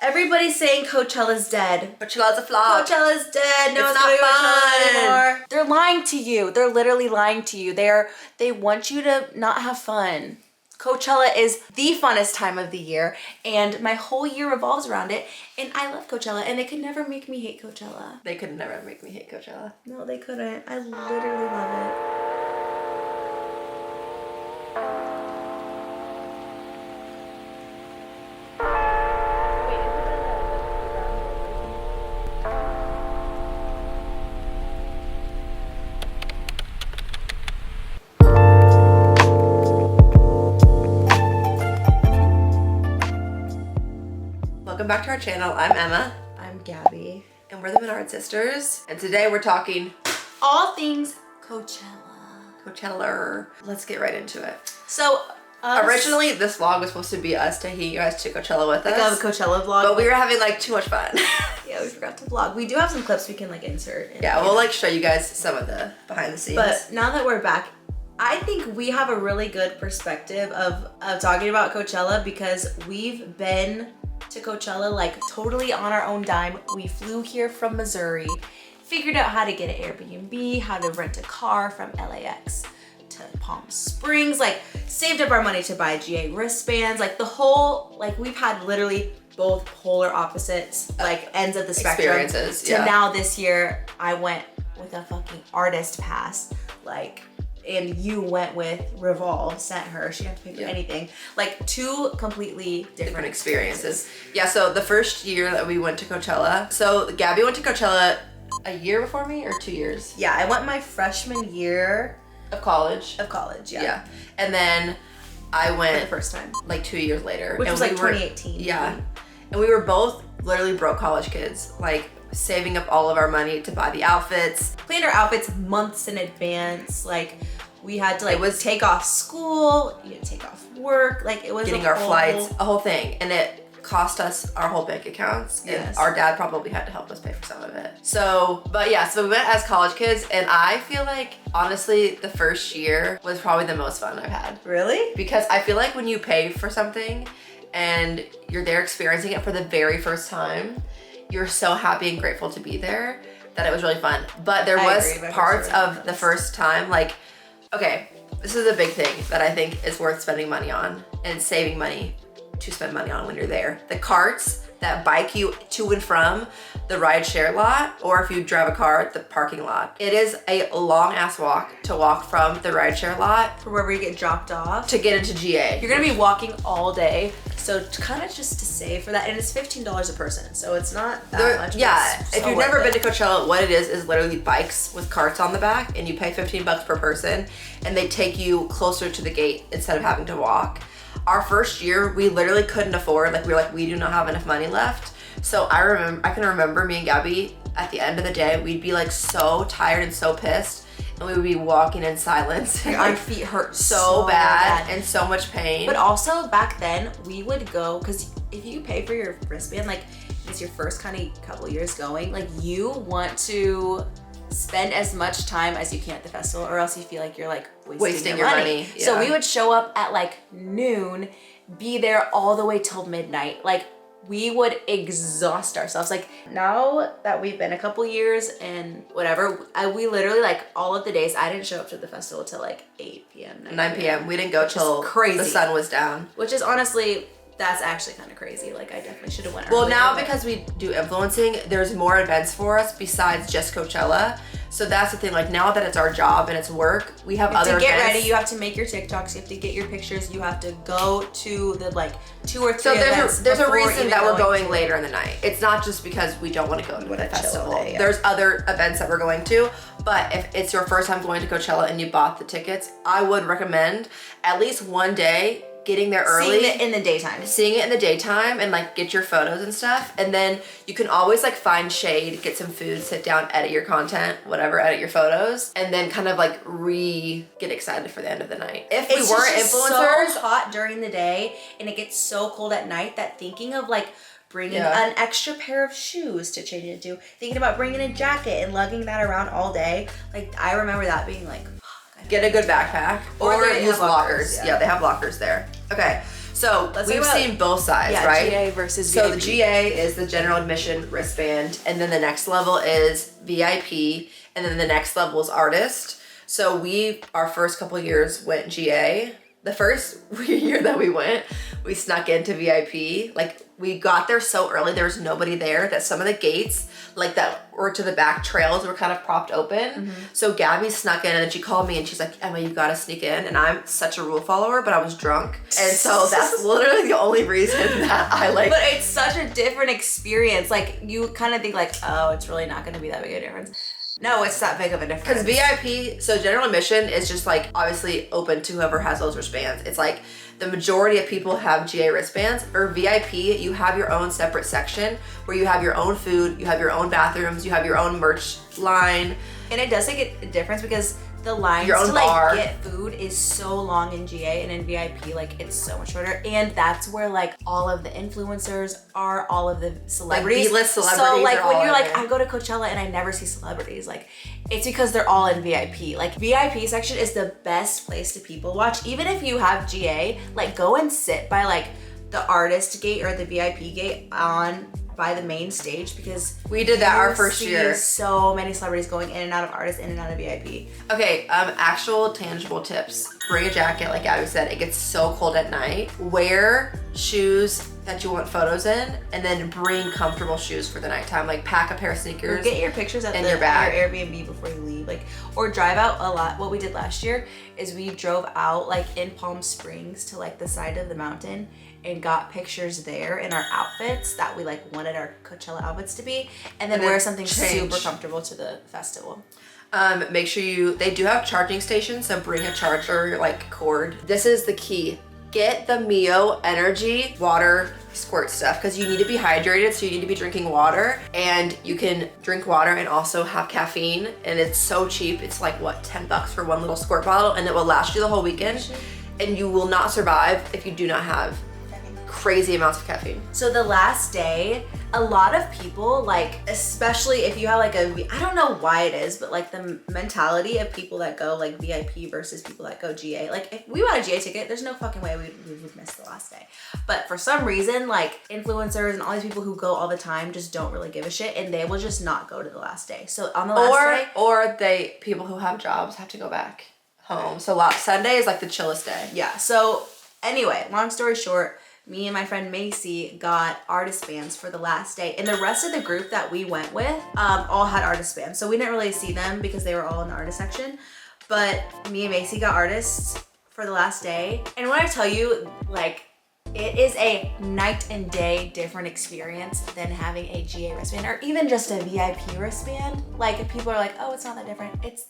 Everybody's saying Coachella's dead. Coachella's a flop. Coachella's dead. No one's not going to fun Coachella anymore. They're lying to you. They're literally lying to you. They want you to not have fun. Coachella is the funnest time of the year, and my whole year revolves around it, and I love Coachella, and they could never make me hate Coachella. They could never make me hate Coachella. No, they couldn't. I literally love it. Welcome back to our channel. I'm Emma. I'm Gabby. And we're the Menard Sisters. And today we're talking all things Coachella. Coachella. Let's get right into it. So, originally this vlog was supposed to be us taking you guys to Coachella with us. Like a Coachella vlog. But we were having like too much fun. Yeah, we forgot to vlog. We do have some clips we can like insert. Yeah, we'll like show you guys some of the behind the scenes. But now that we're back, I think we have a really good perspective of talking about Coachella because we've been to Coachella like totally on our own dime. We flew here from Missouri, figured out how to get an Airbnb, how to rent a car from LAX to Palm Springs, like saved up our money to buy GA wristbands, like the whole, like we've had literally both polar opposites, like ends of the spectrum. Experiences, to yeah. Now this year, I went with a fucking artist pass, like, and you went with Revolve, sent her, she didn't have to pay for anything. Like two completely different experiences. Yeah, so the first year that we went to Coachella, so Gabby went to Coachella a year before me or 2 years? Yeah, I went my freshman year of college. Yeah. And then I went for the first time. Like 2 years later. Which and was like 2018. Yeah. And we were both literally broke college kids, like saving up all of our money to buy the outfits. Planned our outfits months in advance. Like we had to like take off school, you had to take off work. Like it was getting our flights, a whole thing. And it cost us our whole bank accounts. Yes. And our dad probably had to help us pay for some of it. So, but yeah, so we went as college kids, and I feel like honestly the first year was probably the most fun I've had. Really? Because I feel like when you pay for something and you're there experiencing it for the very first time, you're so happy and grateful to be there that it was really fun. But there was parts of the first time, like, okay, this is a big thing that I think is worth spending money on and saving money to spend money on when you're there. The carts that bike you to and from the rideshare lot, or if you drive a car, the parking lot. It is a long ass walk to walk from the rideshare lot for wherever you get dropped off to get into GA. You're gonna be walking all day, so kind of just to save for that, and it's $15 a person, so it's not that much. Yeah, if you've never been to Coachella, what it is literally bikes with carts on the back, and you pay 15 bucks per person, and they take you closer to the gate instead of having to walk. Our first year, we literally couldn't afford, like we were like, we do not have enough money left. So I can remember me and Gabby, at the end of the day, we'd be like so tired and so pissed, and we would be walking in silence. Like, our feet hurt so bad and so much pain. But also back then, we would go, because if you pay for your wristband, like it's your first kind of couple years going, like you want to spend as much time as you can at the festival, or else you feel like you're like wasting your money. Yeah. So we would show up at like noon, be there all the way till midnight. Like we would exhaust ourselves. Like now that we've been a couple years and whatever, we literally like all of the days, I didn't show up to the festival till like 8 p.m. 9 p.m. We didn't go till the sun was down. Which is honestly, that's actually kind of crazy. Like I definitely should have went earlier. Well, now but because we do influencing, there's more events for us besides just Coachella. So that's the thing, like now that it's our job and it's work, we have other events. To get ready, you have to make your TikToks, you have to get your pictures, you have to go to the like 2 or 3 events. So there's a reason that we're going later in the night. It's not just because we don't want to go to the festival. Day, yeah. There's other events that we're going to, but if it's your first time going to Coachella and you bought the tickets, I would recommend at least one day getting there early. Seeing it in the daytime. Seeing it in the daytime and like get your photos and stuff. And then you can always like find shade, get some food, sit down, edit your content, whatever, edit your photos, and then kind of like get excited for the end of the night. If we weren't influencers. It's so hot during the day and it gets so cold at night that thinking of like bringing an extra pair of shoes to change into, thinking about bringing a jacket and lugging that around all day, like I remember that being like, get a good backpack or they use have lockers. Yeah, they have lockers there. Okay, So we've seen both sides, right? GA versus so VIP. The GA is the general admission wristband, and then the next level is VIP, and then the next level is artist. So our first couple years went GA. The first year that we went, we snuck into VIP. Like, we got there so early, there was nobody there, that some of the gates, like that were to the back trails, were kind of propped open. So Gabby snuck in, and she called me and she's like, Emma, you gotta sneak in. And I'm such a rule follower, but I was drunk. And so that's literally the only reason that I like. But it's such a different experience. Like, you kind of think like, oh, it's really not gonna be that big a difference. No, it's that big of a difference. Because VIP, so general admission is just like obviously open to whoever has those wristbands. It's like the majority of people have GA wristbands. For VIP, you have your own separate section where you have your own food, you have your own bathrooms, you have your own merch line. And it does make a difference because the lines to like get food is so long in GA, and in VIP like it's so much shorter. And that's where like all of the influencers are, all of the celebrities. Like B-list celebrities. So like are when all you're like, there. I go to Coachella and I never see celebrities, like it's because they're all in VIP. Like VIP section is the best place to people watch. Even if you have GA, like go and sit by like the artist gate or the VIP gate by the main stage, because we did that our first year. So many celebrities going in and out of artists, in and out of VIP. Okay, actual tangible tips. Bring a jacket, like Abby said. It gets so cold at night. Wear shoes that you want photos in, and then bring comfortable shoes for the nighttime. Like pack a pair of sneakers. Or get your pictures at your bag. Your Airbnb before you leave. Like, or drive out a lot. What we did last year is we drove out like in Palm Springs to like the side of the mountain and got pictures there in our outfits that we like wanted our Coachella outfits to be, and then wear something super comfortable to the festival. Make sure they do have charging stations, so bring a charger, like cord. This is the key. Get the Mio Energy water squirt stuff, because you need to be hydrated, so you need to be drinking water, and you can drink water and also have caffeine, and it's so cheap. It's like what, $10 for one little squirt bottle, and it will last you the whole weekend, and you will not survive if you do not have crazy amounts of caffeine. So the last day, a lot of people, like, especially if you have like I don't know why it is, but like the mentality of people that go like VIP versus people that go GA. Like if we bought a GA ticket, there's no fucking way we would miss the last day. But for some reason, like influencers and all these people who go all the time just don't really give a shit, and they will just not go to the last day. So on the last day, people who have jobs have to go back home. So Sunday is like the chillest day. Yeah. So anyway, long story short, me and my friend Macy got artist bands for the last day, and the rest of the group that we went with all had artist bands. So we didn't really see them because they were all in the artist section, but me and Macy got artists for the last day. And when I tell you, like, it is a night and day different experience than having a GA wristband or even just a VIP wristband. Like, people are like, oh, it's not that different. It's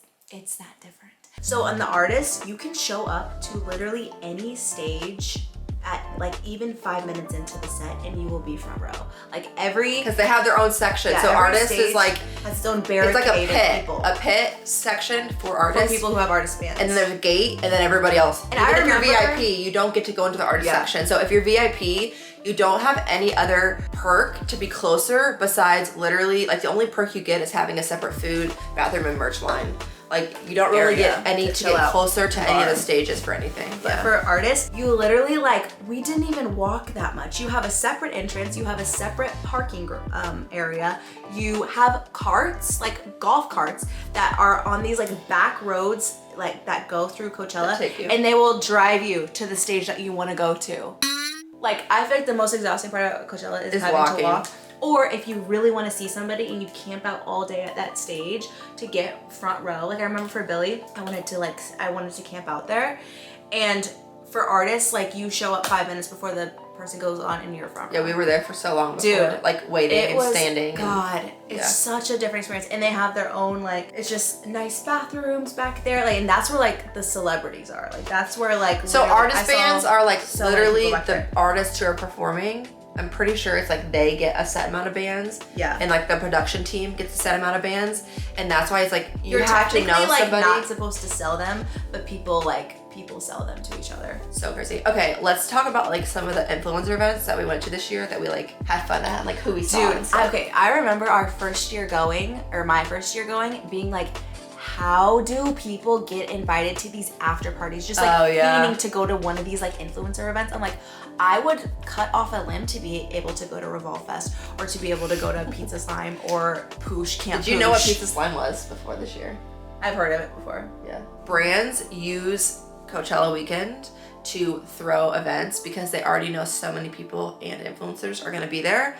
that different. So on the artist, you can show up to literally any stage at like even 5 minutes into the set, and you will be front row. Like because they have their own section. So artist is like has its own barricaded it's like people. A pit section for artists. For people who have artist bands. And then there's a gate, and then everybody else. And even if you're VIP, you don't get to go into the artist section. So if you're VIP, you don't have any other perk to be closer besides literally, like the only perk you get is having a separate food, bathroom, and merch line. Like, you don't really get any to get closer to any of the stages for anything. But for artists, you literally, like, we didn't even walk that much. You have a separate entrance, you have a separate parking area, you have carts, like golf carts, that are on these like back roads, like that go through Coachella, and they will drive you to the stage that you want to go to. Like, I feel like the most exhausting part about Coachella is having to walk. Or if you really want to see somebody and you camp out all day at that stage to get front row. Like I remember for Billy, I wanted to camp out there. And for artists, like you show up 5 minutes before the person goes on and you're front row. Yeah, we were there for so long before, like waiting and standing. God, it's such a different experience. And they have their own, like, it's just nice bathrooms back there. Like, and that's where like the celebrities are. Like that's where like so artist bands are like literally the artists who are performing. I'm pretty sure it's like they get a set amount of bands. Yeah. And like the production team gets a set amount of bands. And that's why it's like you have to know like somebody. Not supposed to sell them, but people sell them to each other. So crazy. Okay, let's talk about like some of the influencer events that we went to this year that we like had fun at, like who we saw. Dude, okay, I remember my first year going, being like, how do people get invited to these after parties? Just like meaning to go to one of these like influencer events. I'm like, I would cut off a limb to be able to go to Revolve Fest or to be able to go to Pizza Slime or Poosh Camp. Did you know what Pizza Slime was before this year? I've heard of it before. Yeah. Brands use Coachella weekend to throw events because they already know so many people and influencers are gonna be there.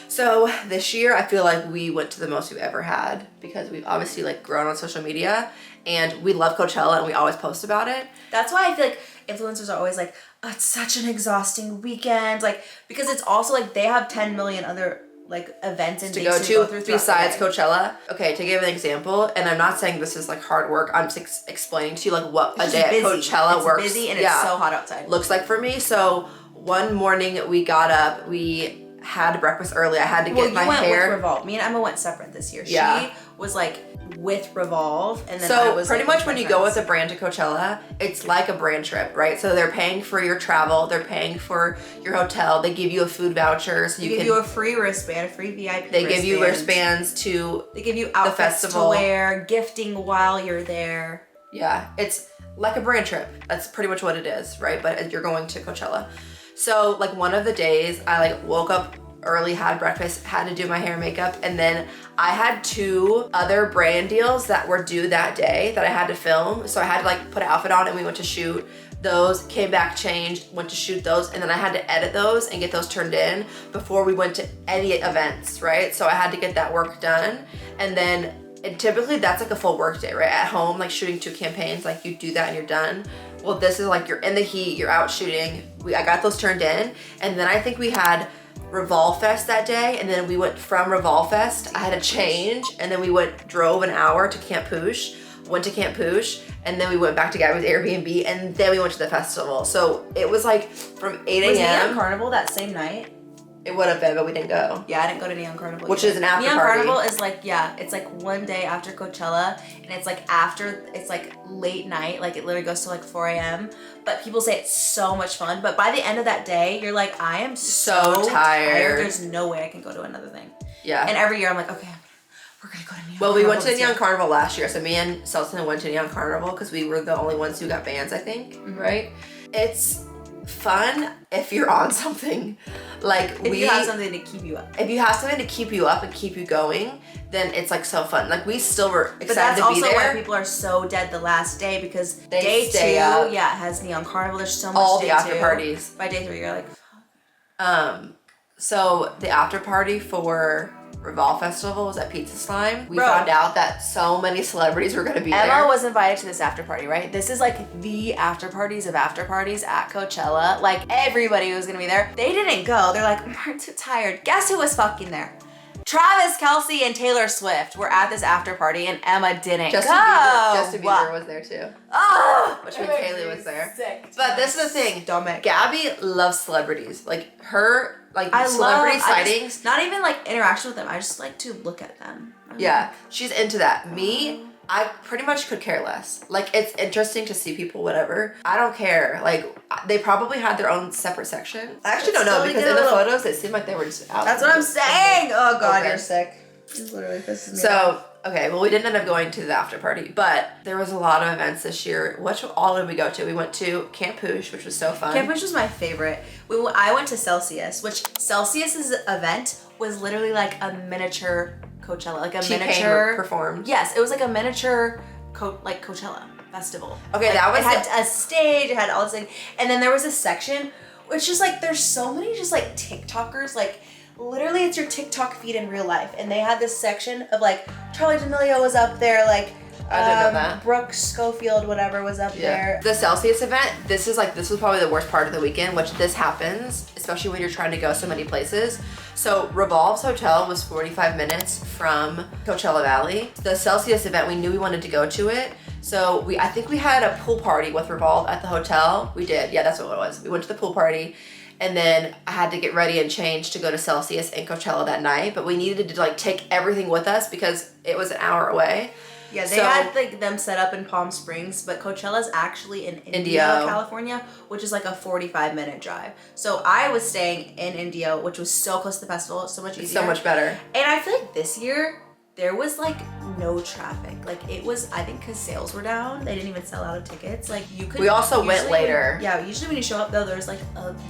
So this year, I feel like we went to the most we've ever had because we've obviously like grown on social media and we love Coachella and we always post about it. That's why I feel like influencers are always like, oh, it's such an exhausting weekend. Like, because it's also like they have 10 million other like events and to things go to to besides Coachella. Okay, to give an example, and I'm not saying this is like hard work, I'm just explaining to you like what it's a day at Coachella works. It's busy and it's so hot outside. Looks like for me. So one morning we got up, we had breakfast early. I had to get my hair. You went with Revolve. Me and Emma went separate this year. Yeah. She was like with Revolve, and then so I was pretty like, much when you go with a brand to Coachella, it's like a brand trip, right? So they're paying for your travel, they're paying for your hotel, they give you a food voucher, so you give you a free wristband, a free VIP. They give you wristbands to They give you outfits the festival to wear, gifting while you're there. Yeah, it's like a brand trip. That's pretty much what it is, right? But you're going to Coachella. So like one of the days, I like woke up early, had breakfast, had to do my hair and makeup, and then I had 2 other brand deals that were due that day that I had to film. So I had to like put an outfit on and we went to shoot those, came back, changed, went to shoot those, and then I had to edit those and get those turned in before we went to any events, right? So I had to get that work done. And then typically that's like a full work day, right? At home, like shooting 2 campaigns, like you do that and you're done. Well, this is like you're in the heat, you're out shooting. I got those turned in, and then I think we had Revolve Fest that day, and then we went from Revolve Fest, I had to change, and then we drove an hour to Camp Poosh, went to Camp Poosh, and then we went back to Gabby's Airbnb, and then we went to the festival. So it was like from 8 a.m. Was Neon Carnival that same night? It would have been, but we didn't go. Yeah, I didn't go to Neon Carnival. Which is an after Neon party. Carnival is like, yeah, it's like one day after Coachella, and it's like it's like late night, like it literally goes to like 4 a.m. But people say it's so much fun. But by the end of that day, you're like, I am so tired. There's no way I can go to another thing. Yeah. And every year I'm like, okay, we're gonna go to Neon Carnival. Well, we went to Neon Carnival last year. So me and Selson went to Neon Carnival because we were the only ones who got bands, I think, right? It's fun if you're on something. Like if you have something to keep you up. If you have something to keep you up and keep you going, then it's like so fun. Like we still were excited to be there. But that's also why people are so dead the last day, because day 2, it has Neon Carnival. There's so much all day the after 2. parties. By day 3, you're like, fuck. So the after party for Revolve Festival was at Pizza Slime. We found out that so many celebrities were gonna be there. Emma was invited to this after party, right? This is like the after parties of after parties at Coachella. Like everybody was gonna be there. They didn't go. They're like, we're too tired. Guess who was fucking there? Travis Kelce and Taylor Swift were at this after party, and Emma didn't go. Justin Bieber was there too. Oh, which means Haley was there. Sick. But this is the thing. Stomach. Gabby loves celebrities. Like her, like celebrity sightings. Not even like interaction with them. I just like to look at them. Yeah, she's into that. Me, I pretty much could care less. Like, it's interesting to see people, whatever. I don't care. Like, they probably had their own separate section. I actually don't know, because in the photos, it seemed like they were just out. That's what I'm saying! Oh God, you're sick. This literally pisses me off. Okay, well, we didn't end up going to the after party, but there was a lot of events this year. Which all did we go to? We went to Camp Poosh, which was so fun. Camp Poosh was my favorite. I went to Celsius, which Celsius's event was literally like a miniature Coachella, like a miniature performed. Yes, it was like a miniature Coachella festival. Okay, like, that was it had a stage, it had all this thing, and then there was a section which just like there's so many just like TikTokers, like literally it's your TikTok feed in real life, and they had this section of like Charlie D'Amelio was up there, like I didn't know that. Brooke Schofield, whatever, was up there. The Celsius event, this was probably the worst part of the weekend, which this happens, especially when you're trying to go so many places. So Revolve's hotel was 45 minutes from Coachella Valley. The Celsius event, we knew we wanted to go to it. So I think we had a pool party with Revolve at the hotel. We did, yeah, that's what it was. We went to the pool party, and then I had to get ready and change to go to Celsius and Coachella that night, but we needed to like take everything with us because it was an hour away. Yeah, they had like them set up in Palm Springs, but Coachella's actually in Indio, California, which is like a 45-minute drive. So I was staying in Indio, which was so close to the festival, so much easier. So much better. And I feel like this year, there was like no traffic. Like it was, I think, because sales were down. They didn't even sell out of tickets. Like you could. We also went later. Usually when you show up though, there's like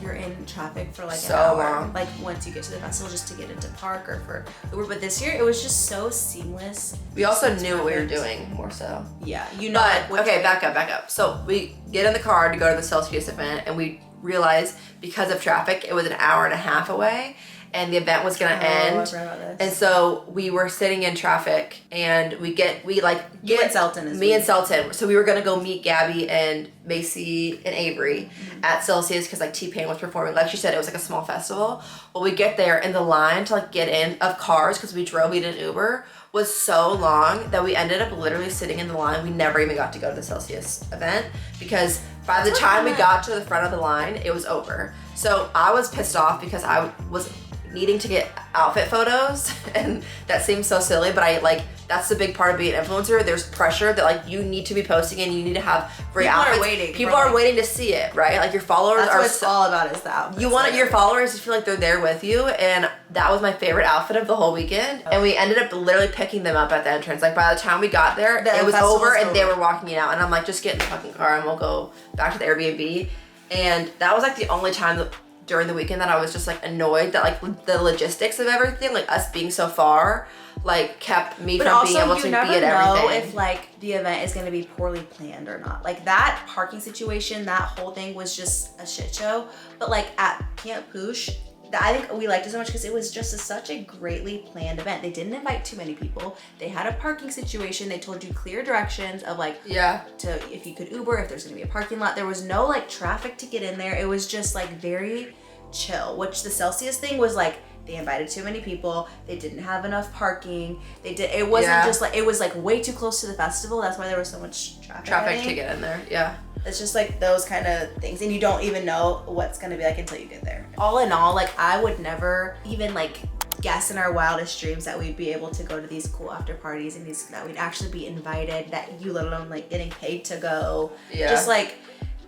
you're in traffic for like so an hour. Long. Like once you get to the festival, just to get into park or for Uber. But this year it was just so seamless. We also knew what we were doing more so. Yeah, you know. But okay, back up. So we get in the car to go to the Celsius event, and we realized because of traffic, it was an hour and a half away. And the event was gonna end. I forgot about this. And so we were sitting in traffic, and you and Selton me and Selton. So we were gonna go meet Gabby and Macy and Avery at Celsius because like T-Pain was performing. Like she said, it was like a small festival. Well, we get there, and the line to like get in of cars, because we didn't Uber, was so long that we ended up literally sitting in the line. We never even got to go to the Celsius event because by the time we got to the front of the line, it was over. So I was pissed off because I was needing to get outfit photos, and that seems so silly, but that's the big part of being an influencer. There's pressure that like you need to be posting, and you need to have great outfits. People are waiting to see it, right? Like your followers that's what it's all about, is the outfits. You want your followers to feel like they're there with you, and that was my favorite outfit of the whole weekend. And we ended up literally picking them up at the entrance. Like by the time we got there, it was over, and they were walking out, and I'm like, just get in the fucking car and we'll go back to the Airbnb. And that was like the only time during the weekend that I was just like annoyed that like the logistics of everything, like us being so far, like kept me from being able to be at everything. But also you never know if like the event is gonna be poorly planned or not. Like that parking situation, that whole thing was just a shit show. But like at Camp Poosh, I think we liked it so much because it was just such a greatly planned event. They didn't invite too many people. They had a parking situation. They told you clear directions of like, if you could Uber, if there's gonna be a parking lot. There was no like traffic to get in there. It was just like very chill, which the Celsius thing was like, they invited too many people. They didn't have enough parking. It wasn't just like, it was like way too close to the festival. That's why there was so much traffic to get in there. Yeah. It's just like those kind of things, and you don't even know what's gonna be like until you get there. All in all, like I would never even like guess in our wildest dreams that we'd be able to go to these cool after parties and that we'd actually be invited, that you let alone like getting paid to go. Yeah. Just like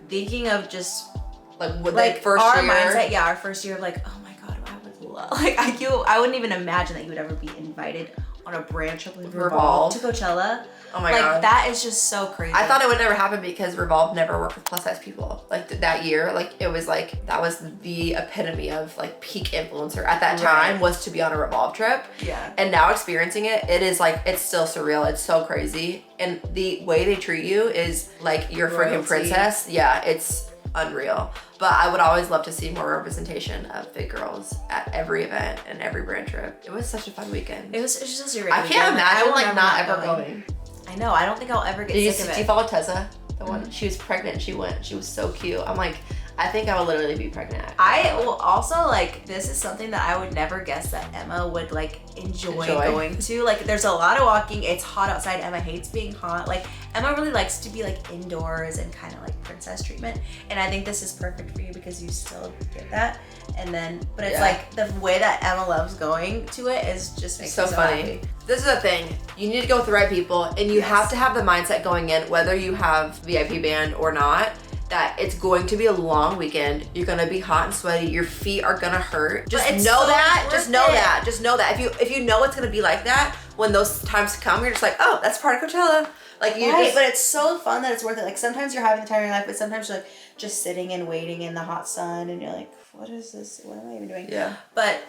thinking of just like first our year. Mindset, our first year of like, oh my god, I would love, like I wouldn't even imagine that you would ever be invited on a brand trip with Revolve to Coachella. Oh my god. Like that is just so crazy. I thought it would never happen because Revolve never worked with plus size people. Like that year, like it was like, that was the epitome of like peak influencer at that time, was to be on a Revolve trip. Yeah. And now experiencing it, it is like, it's still surreal. It's so crazy. And the way they treat you is like you're a freaking princess. Yeah, it's unreal. But I would always love to see more representation of big girls at every event and every brand trip. It was such a fun weekend. It was just a really I can't imagine like not ever going. I know, I don't think I'll ever get sick of it. Do you follow Tessa? The one, she was pregnant, she went, she was so cute. I'm like, I think I would literally be pregnant. I will also like, this is something that I would never guess that Emma would like enjoy going to. Like there's a lot of walking, it's hot outside, Emma hates being hot. Like Emma really likes to be like indoors and kind of like princess treatment. And I think this is perfect for you because you still get that. And then, but it's like the way that Emma loves going to it is just makes so me so funny. happy. This is the thing, you need to go with the right people, and you have to have the mindset going in, whether you have VIP band or not, that it's going to be a long weekend. You're gonna be hot and sweaty. Your feet are gonna hurt. Just know that. Just know that. Just know that. If you know it's gonna be like that, when those times come, you're just like, oh, that's part of Coachella. Like you but it's so fun that it's worth it. Like sometimes you're having the time of your life, but sometimes you're like just sitting and waiting in the hot sun, and you're like, what is this? What am I even doing? Yeah. But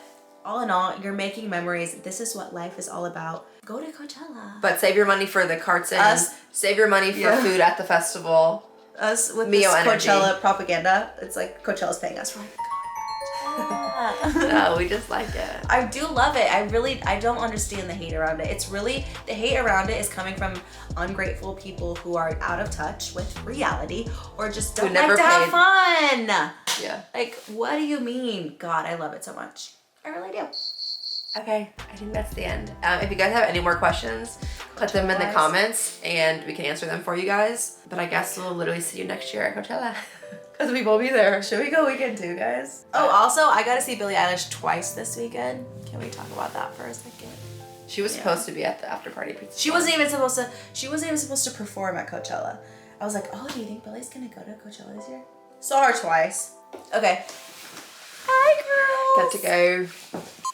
all in all, you're making memories. This is what life is all about. Go to Coachella. But save your money for the carts and save your money for food at the festival. Us with this Coachella propaganda. It's like Coachella's paying us. We're like, no, we just like it. I do love it. I don't understand the hate around it. It's really, the hate around it is coming from ungrateful people who are out of touch with reality or just don't like to have fun. Yeah. Like, what do you mean? God, I love it so much. I really do. Okay, I think that's the end. If you guys have any more questions, put them in the comments and we can answer them for you guys. But I guess we'll literally see you next year at Coachella because we will be there. Should we go weekend too, guys? Oh, also, I got to see Billie Eilish twice this weekend. Can we talk about that for a second? She was supposed to be at the Afterparty pizza. She wasn't even supposed to perform at Coachella. I was like, oh, do you think Billie's gonna go to Coachella this year? Saw her twice. Okay. Hi, girls. Got to go.